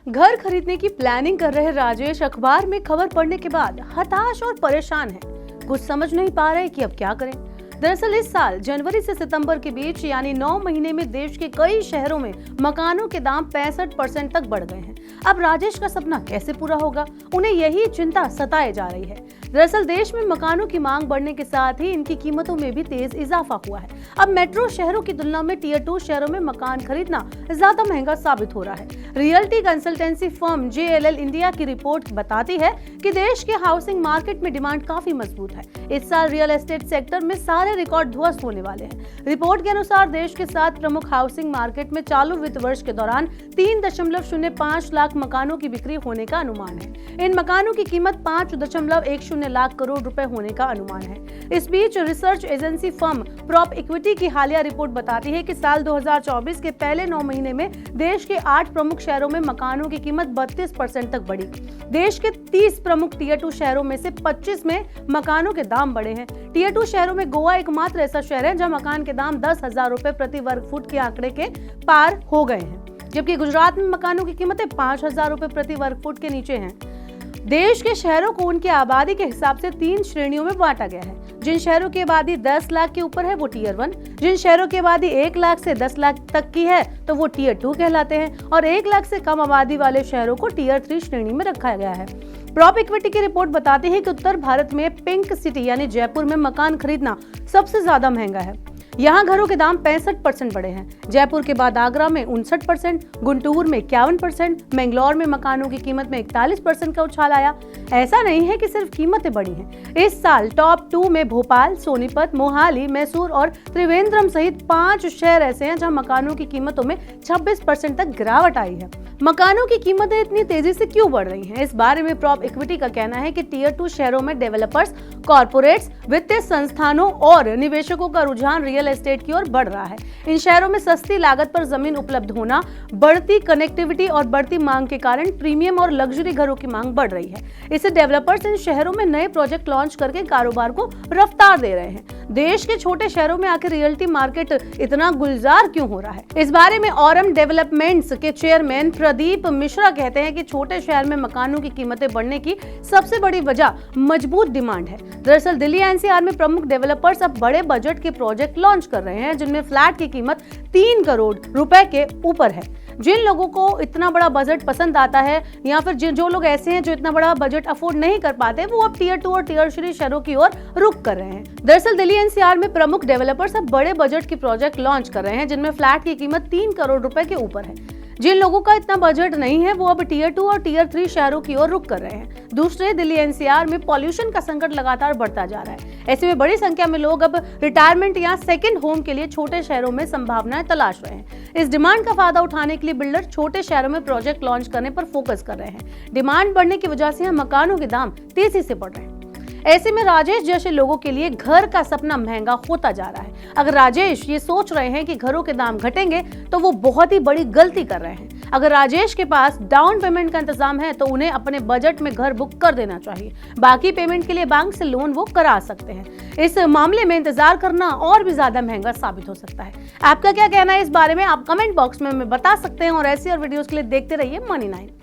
घर खरीदने की प्लानिंग कर रहे राजेश अखबार में खबर पढ़ने के बाद हताश और परेशान हैं। कुछ समझ नहीं पा रहे कि अब क्या करें। दरअसल इस साल जनवरी से सितंबर के बीच यानी 9 महीने में देश के कई शहरों में मकानों के दाम 65% तक बढ़ गए हैं। अब राजेश का सपना कैसे पूरा होगा, उन्हें यही चिंता सताए जा रही है। दरअसल देश में मकानों की मांग बढ़ने के साथ ही इनकी कीमतों में भी तेज इजाफा हुआ है। अब मेट्रो शहरों की तुलना में टियर 2 शहरों में मकान खरीदना ज्यादा महंगा साबित हो रहा है। Realty consultancy firm JLL India की रिपोर्ट बताती है कि देश के हाउसिंग मार्केट में डिमांड काफी मजबूत है। इस साल रियल एस्टेट सेक्टर में सारे रिकॉर्ड ध्वस्त होने वाले हैं। रिपोर्ट के अनुसार देश के 7 प्रमुख हाउसिंग मार्केट में चालू वित्त वर्ष के दौरान 3.05 लाख मकानों की बिक्री होने का अनुमान है। इन मकानों की कीमत 5.10 लाख करोड़ रुपए होने का अनुमान है। इस बीच research agency firm Prop Equity की हालिया रिपोर्ट बताती है कि साल 2024 के पहले 9 महीने में देश के 8 प्रमुख शहरों में मकानों की कीमत 32% तक बढ़ी। देश के 30 प्रमुख टियर 2 शहरों में से 25 में मकानों के दाम बढ़े हैं। टियर 2 शहरों में गोवा एकमात्र ऐसा शहर है जहां मकान के दाम 10,000 रुपए प्रति वर्ग फुट के आंकड़े के पार हो गए हैं, जबकि गुजरात में मकानों की कीमतें 5,000 रुपए प्रति वर्ग फुट के नीचे हैं। देश के शहरों को उनकी आबादी के हिसाब से 3 श्रेणियों में बांटा गया है। जिन शहरों की आबादी 10 लाख के ऊपर है वो टियर 1, जिन शहरों की आबादी 1 लाख से 10 लाख तक की है तो वो टियर 2 कहलाते हैं, और 1 लाख से कम आबादी वाले शहरों को टियर 3 श्रेणी में रखा गया है। प्रॉप इक्विटी की रिपोर्ट बताती है कि उत्तर भारत में पिंक सिटी यानी जयपुर में मकान खरीदना सबसे ज्यादा महंगा है। यहाँ घरों के दाम 65% बढ़े हैं। जयपुर के बाद आगरा में 59%, गुंटूर में 51%, मैंगलोर में मकानों की कीमत में 41% का उछाल आया। ऐसा नहीं है कि सिर्फ कीमतें बढ़ी हैं। इस साल टॉप 2 में भोपाल, सोनीपत, मोहाली, मैसूर और त्रिवेंद्रम सहित 5 शहर ऐसे हैं जहां मकानों की कीमतों में 26% तक गिरावट आई है। मकानों की कीमतें इतनी तेजी से क्यों बढ़ रही हैं? इस बारे में प्रॉप इक्विटी का कहना है कि टियर 2 शहरों में डेवलपर्स, कॉर्पोरेट्स, वित्तीय संस्थानों और निवेशकों का रुझान रियल एस्टेट की ओर बढ़ रहा है। इन शहरों में सस्ती लागत पर जमीन उपलब्ध होना, बढ़ती कनेक्टिविटी और बढ़ती मांग के कारण प्रीमियम और लग्जरी घरों की मांग बढ़ रही है। इससे डेवलपर्स इन शहरों में नए प्रोजेक्ट लॉन्च करके कारोबार को रफ्तार दे रहे हैं। देश के छोटे शहरों में आखिर रियल्टी मार्केट इतना गुलजार क्यों हो रहा है? इस बारे में ऑरम डेवलपमेंट्स के चेयरमैन प्रदीप मिश्रा कहते हैं कि छोटे शहर में मकानों की कीमतें बढ़ने की सबसे बड़ी वजह मजबूत डिमांड है। दरअसल दिल्ली NCR में प्रमुख डेवलपर्स अब बड़े बजट के प्रोजेक्ट लॉन्च कर रहे हैं जिनमें फ्लैट की कीमत 3 करोड़ रुपए के ऊपर है। जिन लोगों को इतना बड़ा बजट पसंद आता है या फिर जो लोग ऐसे हैं जो इतना बड़ा बजट अफोर्ड नहीं कर पाते, वो अब टियर 2 और टियर 3 शहरों की ओर रुख कर रहे हैं। दरअसल दिल्ली NCR में प्रमुख डेवलपर्स अब बड़े बजट के प्रोजेक्ट लॉन्च कर रहे हैं जिनमें फ्लैट की कीमत 3 करोड़ रुपए के ऊपर है। जिन लोगों का इतना बजट नहीं है वो अब टियर 2 और टियर 3 शहरों की ओर रुख कर रहे हैं। दूसरे दिल्ली NCR में पॉल्यूशन का संकट लगातार बढ़ता जा रहा है। ऐसे में बड़ी संख्या में लोग अब रिटायरमेंट या सेकंड होम के लिए छोटे शहरों में संभावनाएं तलाश रहे हैं। इस डिमांड का फायदा उठाने के लिए बिल्डर छोटे शहरों में प्रोजेक्ट लॉन्च करने पर फोकस कर रहे हैं। डिमांड बढ़ने की वजह से मकानों के दाम तेजी से बढ़ रहे हैं। ऐसे में राजेश जैसे लोगों के लिए घर का सपना महंगा होता जा रहा है। अगर राजेश ये सोच रहे हैं कि घरों के दाम घटेंगे तो वो बहुत ही बड़ी गलती कर रहे हैं। अगर राजेश के पास डाउन पेमेंट का इंतजाम है तो उन्हें अपने बजट में घर बुक कर देना चाहिए। बाकी पेमेंट के लिए बैंक से लोन वो करा सकते हैं। इस मामले में इंतजार करना और भी ज्यादा महंगा साबित हो सकता है। आपका क्या कहना है इस बारे में? आप कमेंट बॉक्स में हमें बता सकते हैं और ऐसी और वीडियोस के लिए देखते रहिए मनी 9।